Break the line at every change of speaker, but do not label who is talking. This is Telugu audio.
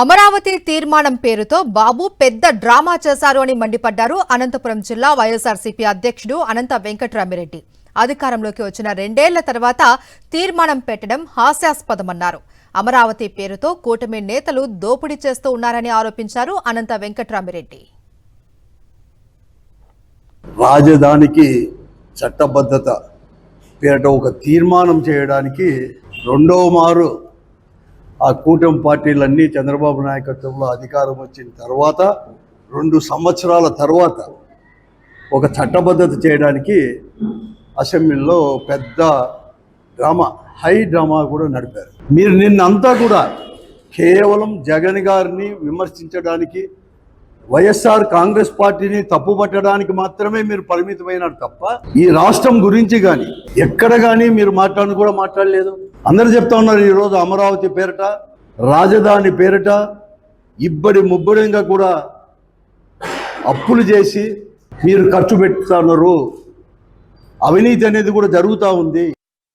అమరావతి తీర్మానం పేరుతో బాబు పెద్ద డ్రామా చేశారు అని మండిపడ్డారు అనంతపురం జిల్లా వైఎస్ఆర్సీపీ అధ్యక్షుడు అనంత వెంకట్రామిరెడ్డి. అధికారంలోకి వచ్చిన 2 ఏళ్ల తర్వాత తీర్మానం పెట్టడం హాస్యాస్పదమన్నారు. అమరావతి పేరుతో కూటమి నేతలు దోపిడీ చేస్తూ ఉన్నారని ఆరోపించారు అనంత వెంకట్రామిరెడ్డి.
రాజధానికి చట్టబద్ధత పేరిట ఒక తీర్మానం చేయడానికి రెండవ మారు ఆ కూటమి పార్టీలన్నీ చంద్రబాబు నాయకత్వంలో అధికారం వచ్చిన తర్వాత 2 సంవత్సరాల తర్వాత ఒక చట్టబద్ధత చేయడానికి అసెంబ్లీలో పెద్ద డ్రామా, హై డ్రామా కూడా నడిపారు. మీరు నిన్నంతా కూడా కేవలం జగన్ గారిని విమర్శించడానికి, వైఎస్ఆర్ కాంగ్రెస్ పార్టీని తప్పుపట్టడానికి మాత్రమే మీరు పరిమితమైనారు తప్ప ఈ రాష్ట్రం గురించి కానీ ఎక్కడ కానీ మీరు మాట్లాడలేదు. అందరూ చెప్తా ఉన్నారు ఈరోజు అమరావతి పేరిట, రాజధాని పేరిట ఇబ్బడి ముబ్బడిగా కూడా అప్పులు చేసి మీరు ఖర్చు పెడుతున్నారు. అవినీతి అనేది కూడా జరుగుతూ ఉంది.